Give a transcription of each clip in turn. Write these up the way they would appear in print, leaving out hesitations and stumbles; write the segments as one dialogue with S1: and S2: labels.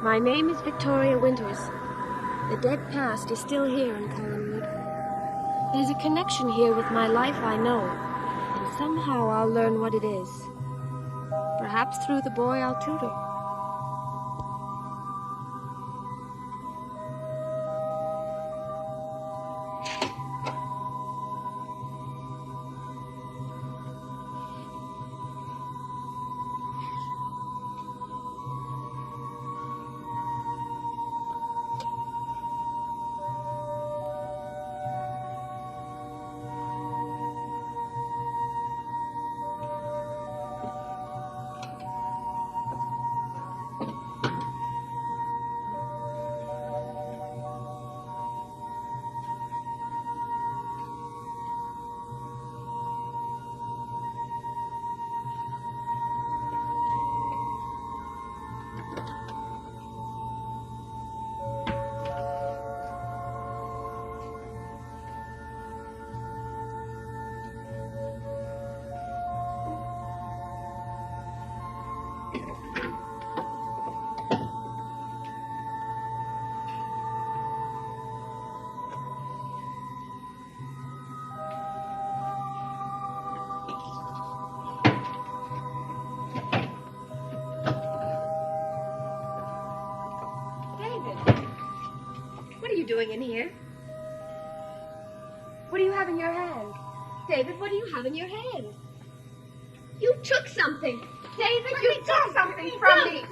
S1: My name is Victoria Winters. The dead past is still here in Collinwood. There's a connection here with my life, I know, and somehow I'll learn what it is. Perhaps through the boy I'll tutor. Doing in here? What do you have in your hand? David, what do you have in your hand? You took something. David, you took something from me.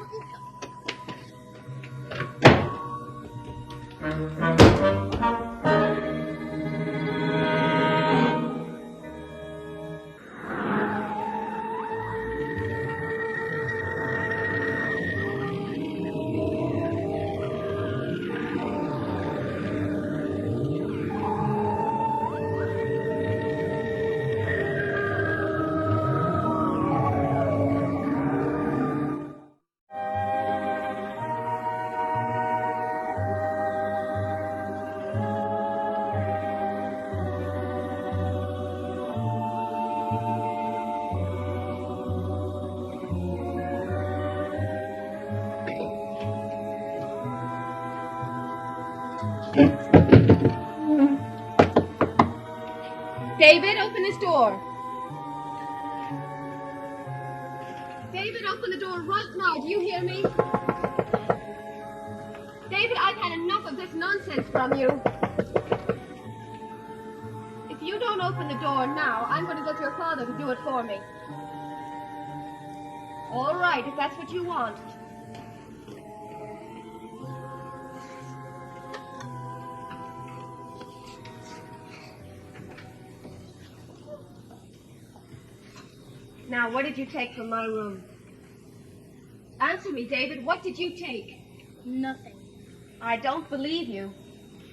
S1: David, open this door. David, open the door right now. Do you hear me? David, I've had enough of this nonsense from you. If you don't open the door now, I'm going to get your father to do it for me. All right, if that's what you want. Now, what did you take from my room? Answer me, David. What did you take?
S2: Nothing.
S1: I don't believe you.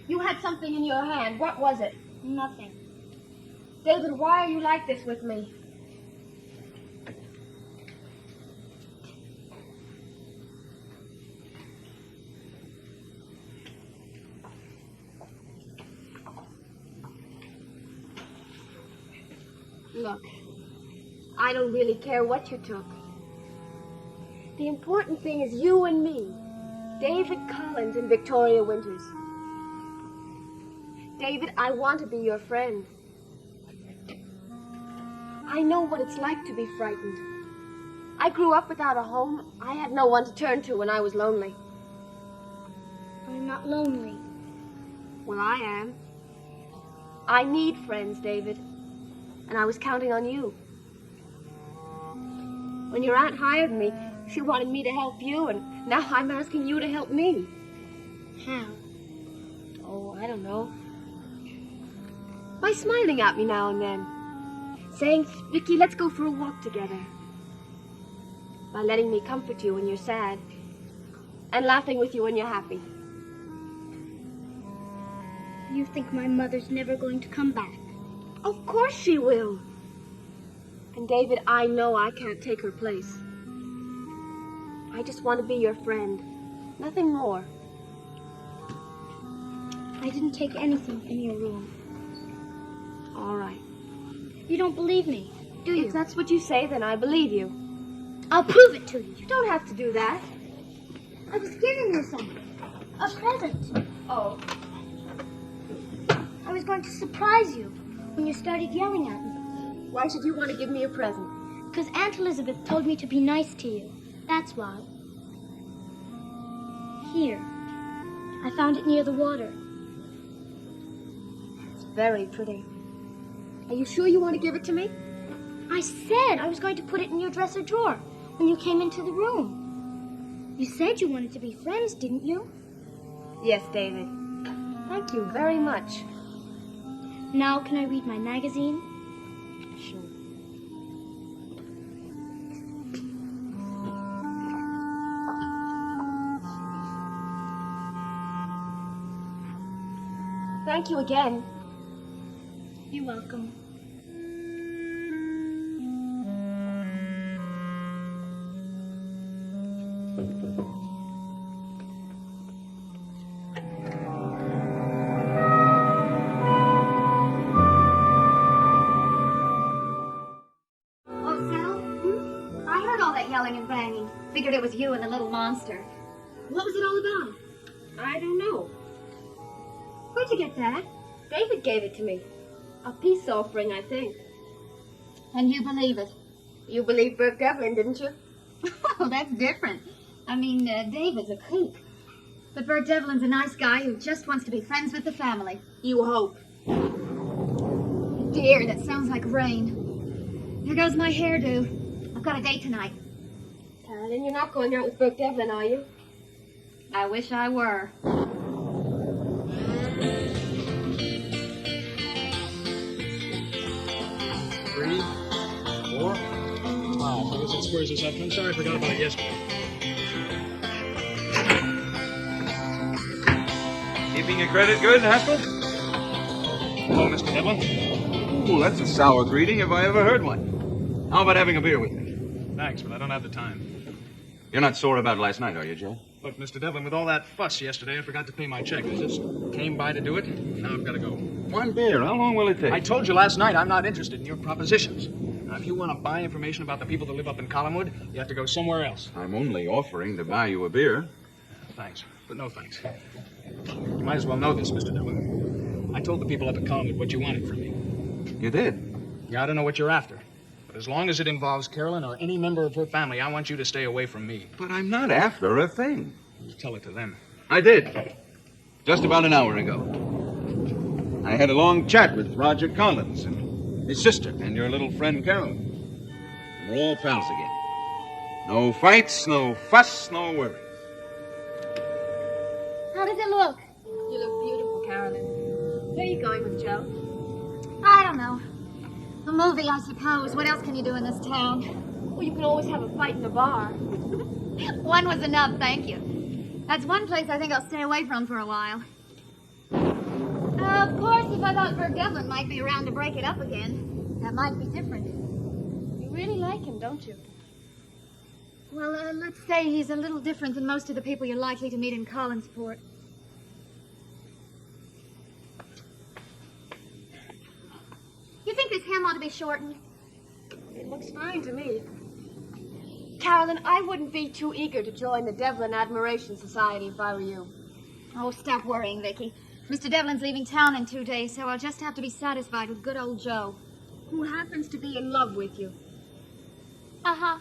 S1: You had something in your hand. What was it?
S2: Nothing.
S1: David, why are you like this with me? Look. I don't really care what you took. The important thing is you and me, David Collins and Victoria Winters. David, I want to be your friend. I know what it's like to be frightened. I grew up without a home. I had no one to turn to when I was lonely.
S2: I'm not lonely.
S1: Well, I am. I need friends, David, and I was counting on you. When your aunt hired me, she wanted me to help you, and now I'm asking you to help me.
S2: How?
S1: Oh, I don't know. By smiling at me now and then. Saying, Vicky, let's go for a walk together. By letting me comfort you when you're sad. And laughing with you when you're happy.
S2: You think my mother's never going to come back?
S1: Of course she will. And David, I know I can't take her place. I just want to be your friend. Nothing more.
S2: I didn't take anything in your room.
S1: All right.
S2: You don't believe me, do you?
S1: If that's what you say, then I believe you.
S2: I'll prove it to you.
S1: You don't have to do that.
S2: I was giving you something. A present.
S1: Oh.
S2: I was going to surprise you when you started yelling at me.
S1: Why should you want to give me a present?
S2: Because Aunt Elizabeth told me to be nice to you. That's why. Here. I found it near the water.
S1: It's very pretty. Are you sure you want to give it to me?
S2: I said I was going to put it in your dresser drawer when you came into the room. You said you wanted to be friends, didn't you?
S1: Yes, David. Thank you very much.
S2: Now can I read my magazine?
S1: Sure. Thank you again.
S2: You're welcome.
S3: Yelling and banging. Figured it was you and the little monster.
S1: What was it all about? I don't know. Where'd you get that? David gave it to me. A peace offering, I think.
S3: And you believe it?
S1: You believed Burke Devlin, didn't you?
S3: Well, that's different. I mean, David's a kook. But Bert Devlin's a nice guy who just wants to be friends with the family.
S1: You hope.
S3: Dear, that sounds like rain. Here goes my hairdo. I've got a date tonight.
S1: Then you're not going out with Burke Devlin, are you?
S3: I wish I were.
S4: 3, 4, 5. I guess that squares us up. I'm sorry I forgot about it yesterday.
S5: Keeping your credit good, Haskell?
S4: Hello, Mr. Devlin.
S5: Ooh, that's a sour greeting if I ever heard one. How about having a beer with me?
S4: Thanks, but I don't have the time.
S5: You're not sore about last night, are you, Joe?
S4: Look, Mr. Devlin, with all that fuss yesterday, I forgot to pay my check. I just came by to do it. Now I've got to go.
S5: One beer. How long will it take?
S4: I told you last night I'm not interested in your propositions. Now, if you want to buy information about the people that live up in Collinwood, you have to go somewhere else.
S5: I'm only offering to buy you a beer.
S4: Thanks, but no thanks. You might as well know this, Mr. Devlin. I told the people up at Collinwood what you wanted from me.
S5: You did?
S4: Yeah, I don't know what you're after. But as long as it involves Carolyn or any member of her family, I want you to stay away from me.
S5: But I'm not after a thing.
S4: Tell it to them.
S5: I did. Just about an hour ago. I had a long chat with Roger Collins and his sister and your little friend Carolyn. And we're all pals again. No fights, no fuss, no worries.
S3: How does it look?
S1: You look beautiful, Carolyn. Where are you going with Joe?
S3: I don't know. A movie, I suppose. What else can you do in this town?
S1: Well, you can always have a fight in a bar.
S3: One was enough, thank you. That's one place I think I'll stay away from for a while. Of course, if I thought Bert Devlin might be around to break it up again, that might be different.
S1: You really like him, don't you?
S3: Well, let's say he's a little different than most of the people you're likely to meet in Collinsport. You think this hem ought to be shortened?
S1: It looks fine to me. Carolyn, I wouldn't be too eager to join the Devlin Admiration Society if I were you.
S3: Oh, stop worrying, Vicky. Mr. Devlin's leaving town in 2 days, so I'll just have to be satisfied with good old Joe.
S1: Who happens to be in love with you.
S3: Uh-huh.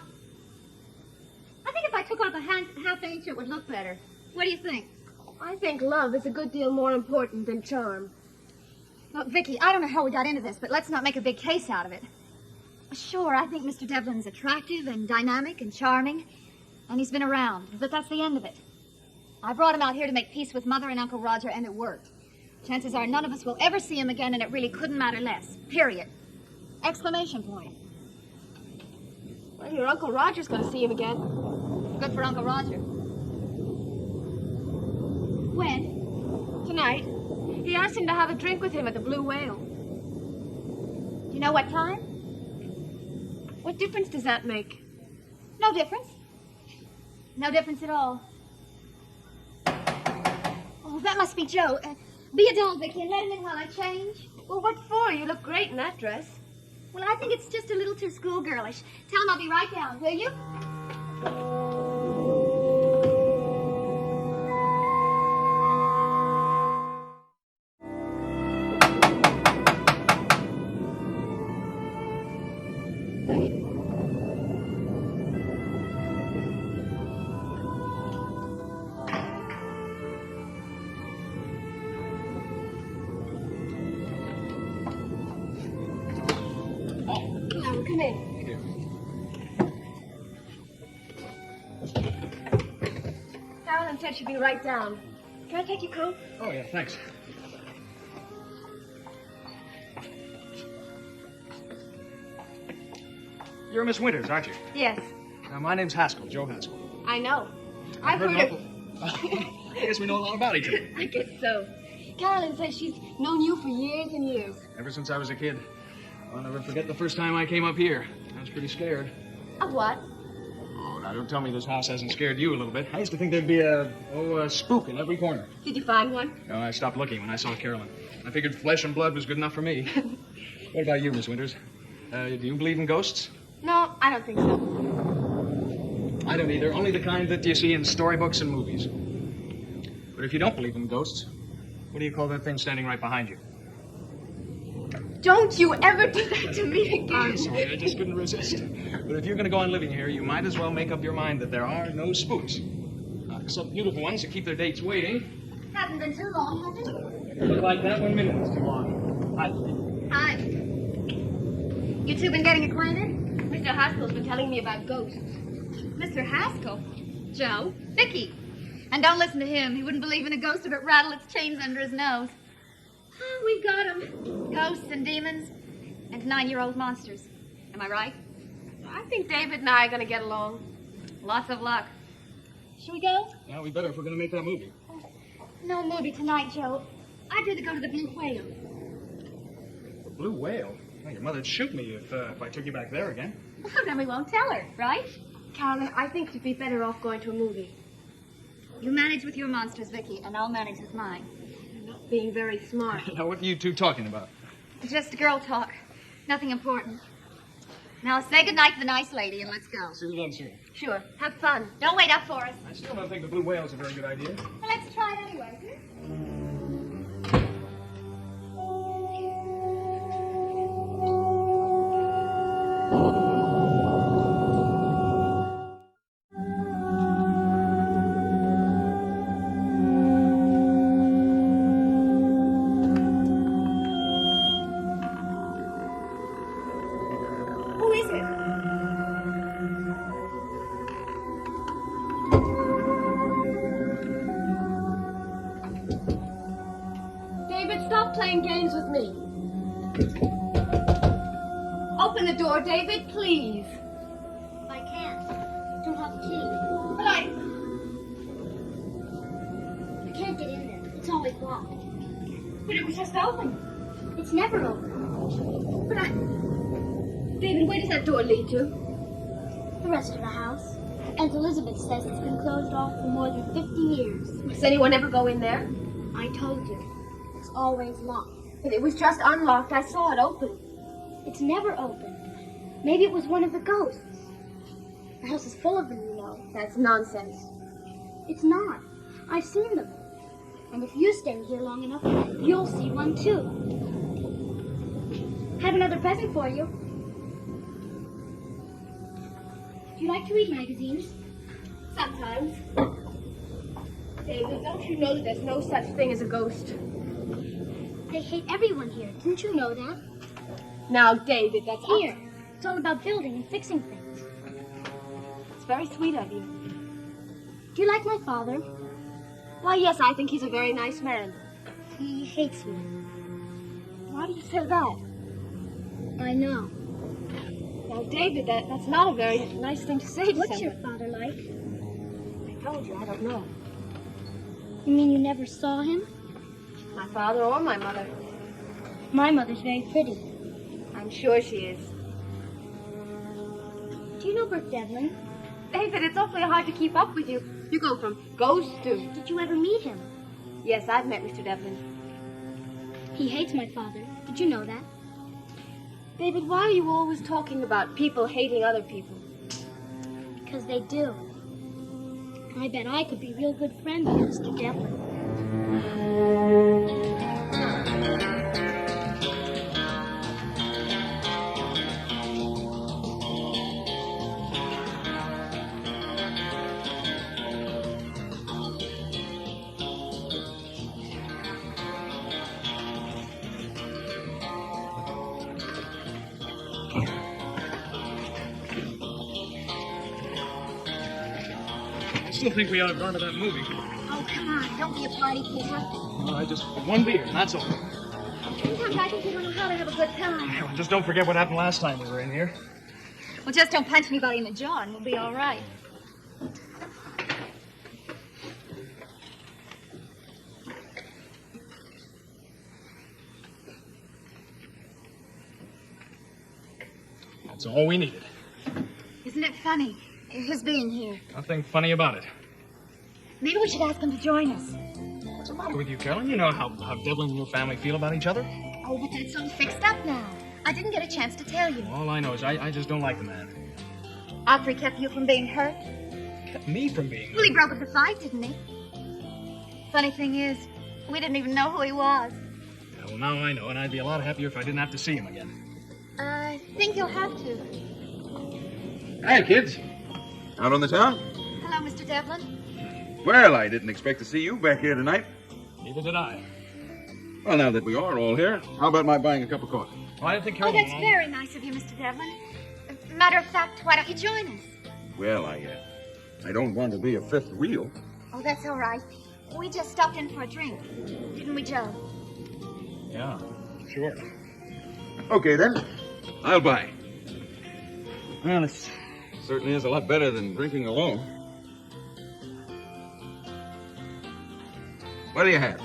S3: I think if I took off a half inch, it would look better. What do you think?
S1: I think love is a good deal more important than charm.
S3: Look, Vicky, I don't know how we got into this, but let's not make a big case out of it. Sure, I think Mr. Devlin's attractive and dynamic and charming, and he's been around, but that's the end of it. I brought him out here to make peace with Mother and Uncle Roger, and it worked. Chances are none of us will ever see him again, and it really couldn't matter less. Period. Exclamation point.
S1: Well, your Uncle Roger's going to see him again.
S3: Good for Uncle Roger. When?
S1: Tonight. He asked him to have a drink with him at the Blue Whale.
S3: Do you know what time?
S1: What difference does that make?
S3: No difference. No difference at all. Oh, that must be Joe. Be a doll, Vicky, and let him in while I change.
S1: Well, what for? You look great in that dress.
S3: Well, I think it's just a little too schoolgirlish. Tell him I'll be right down, will you?
S1: Carolyn said she'd be right down. Can I take your coat?
S4: Oh, yeah, thanks. You're Miss Winters, aren't you?
S1: Yes,
S4: My name's Haskell, Joe Haskell.
S1: I know. I've heard
S4: an
S1: of...
S4: awful- I guess we know a lot about each other.
S1: I guess so. Carolyn says she's known you for years and years.
S4: Ever since I was a kid. I'll never forget the first time I came up here. I was pretty scared.
S1: Of what?
S4: Oh, now don't tell me this house hasn't scared you a little bit. I used to think there'd be a spook in every corner.
S1: Did you find one?
S4: No, I stopped looking when I saw Carolyn. I figured flesh and blood was good enough for me. What about you, Miss Winters? Do you believe in ghosts?
S1: No, I don't think so.
S4: I don't either. Only the kind that you see in storybooks and movies. But if you don't believe in ghosts, what do you call that thing standing right behind you?
S1: Don't you ever do that to me again.
S4: I'm sorry, I just couldn't resist. But if you're going to go on living here, you might as well make up your mind that there are no spooks. Except beautiful ones that keep their dates waiting.
S3: Hasn't been too long, has it?
S4: Look like that 1 minute is too long.
S3: Hi. You two been getting acquainted?
S1: Mr. Haskell's been telling me about ghosts.
S3: Mr. Haskell? Joe? Vicky. And don't listen to him. He wouldn't believe in a ghost if it rattled its chains under his nose.
S1: Oh, we've got him.
S3: Ghosts and demons and 9-year-old monsters. Am I right?
S1: I think David and I are going to get along.
S3: Lots of luck.
S2: Should we go?
S4: Yeah, we better if we're going to make that movie.
S2: No movie tonight, Joe. I'd rather go to the Blue Whale.
S4: The blue whale? Well, your mother'd shoot me if I took you back there again.
S3: Then we won't tell her, right?
S1: Carolyn, I think you'd be better off going to a movie.
S3: You manage with your monsters, Vicky, and I'll manage with mine.
S1: You're not being very smart.
S4: Now, what are you two talking about?
S3: Just girl talk. Nothing important. Now say goodnight to the nice lady and let's go.
S4: See you again soon.
S1: Sure. Have fun.
S3: Don't wait up for us.
S4: I still don't think the blue whale's a very good idea.
S3: Well, let's try it anyway.
S1: Who is it? David, stop playing games with me. Open the door, David, please.
S2: I can't. Don't have a key.
S1: But I
S2: Can't get in there. It's always locked.
S1: But it was just open.
S2: It's never open.
S1: But I... David, where does that door lead to?
S2: The rest of the house. Aunt Elizabeth says it's been closed off for more than 50 years.
S1: Does anyone ever go in there?
S2: I told you. It's always locked.
S1: But it was just unlocked. I saw it open.
S2: It's never open. Maybe it was one of the ghosts. The house is full of them, you know.
S1: That's nonsense.
S2: It's not. I've seen them. And if you stay here long enough, you'll see one too. Have another present for you. Do you like to read magazines?
S1: Sometimes. David, don't you know that there's no such thing as a ghost?
S2: They hate everyone here. Didn't you know that?
S1: Now, David, that's
S2: Here. It's all about building and fixing things.
S1: It's very sweet of you.
S2: Do you like my father?
S1: Why, yes, I think he's a very nice man.
S2: He hates me.
S1: Why do you say that?
S2: I know.
S1: Now, David, that's not a very nice thing to say to
S2: What's your
S1: someone.
S2: father like?
S1: I told you, I don't know.
S2: You mean you never saw him?
S1: My father or my mother.
S2: My mother's very pretty.
S1: I'm sure she is.
S2: Do you know Bert Devlin?
S1: David, it's awfully hard to keep up with you. You go from ghost to...
S2: Did you ever meet him?
S1: Yes, I've met Mr. Devlin.
S2: He hates my father. Did you know that?
S1: David, why are you always talking about people hating other people?
S2: Because they do. I bet I could be real good friends with Mr. Devlin.
S4: still think we ought to burn to that movie.
S3: Oh, come on. Don't be a party pooper.
S4: I just one beer, that's all.
S3: Sometimes I think you don't know how to have a good time.
S4: Well, just don't forget what happened last time we were in here.
S3: Well, just don't punch anybody in the jaw and we'll be all right.
S4: That's all we needed.
S3: Isn't it funny, his being here?
S4: Nothing funny about it.
S3: Maybe we should ask him to join us.
S4: What's the matter with you, Carolyn? You know how Devlin and your family feel about each other.
S3: Oh, but that's all fixed up now. I didn't get a chance to tell you.
S4: All I know is I just don't like the man.
S3: After he kept you from being hurt?
S4: Kept me from being...
S3: Well, he broke up the fight, didn't he? Funny thing is, we didn't even know who he was.
S4: Yeah, well, now I know, and I'd be a lot happier if I didn't have to see him again.
S3: I think you'll have to.
S5: Hi, kids. Out on the town?
S3: Hello, Mr. Devlin.
S5: Well, I didn't expect to see you back here tonight.
S4: Neither did I.
S5: Well, now that we are all here, how about my buying a cup of coffee?
S4: Well, I didn't think
S3: Oh,
S4: Carolyn...
S3: that's very nice of you, Mr. Devlin. Matter of fact, why don't you join us?
S5: Well, I don't want to be a fifth wheel.
S3: Oh, that's all right. We just stopped in for a drink. Didn't we, Joe?
S4: Yeah, sure.
S5: Okay, then. I'll buy. Well, it certainly is a lot better than drinking alone. What do you have?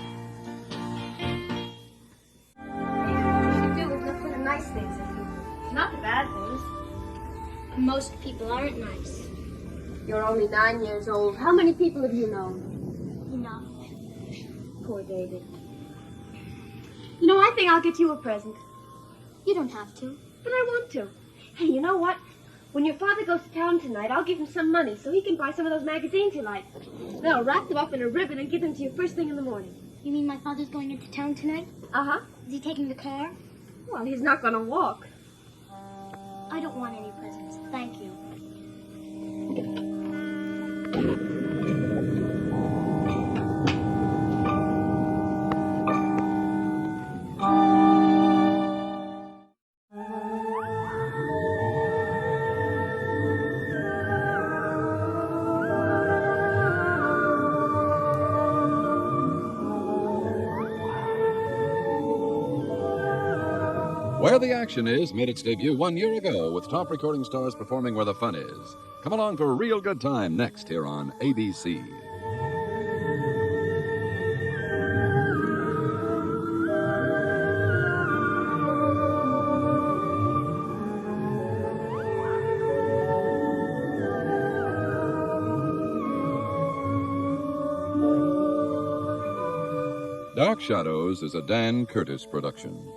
S1: You do with nothing but the nice things in you. Not the bad things.
S2: Most people aren't nice.
S1: You're only 9 years old. How many people have you known?
S2: Enough.
S1: Poor David. You know, I think I'll get you a present.
S2: You don't have to.
S1: But I want to. Hey, you know what? When your father goes to town tonight, I'll give him some money so he can buy some of those magazines you like. Then I'll wrap them up in a ribbon and give them to you first thing in the morning.
S2: You mean my father's going into town tonight?
S1: Uh-huh.
S2: Is he taking the car?
S1: Well, he's not going to walk.
S2: I don't want any presents. Thank you.
S6: Where the Action Is made its debut 1 year ago with top recording stars performing where the fun is. Come along for a real good time next here on ABC. Dark Shadows is a Dan Curtis production.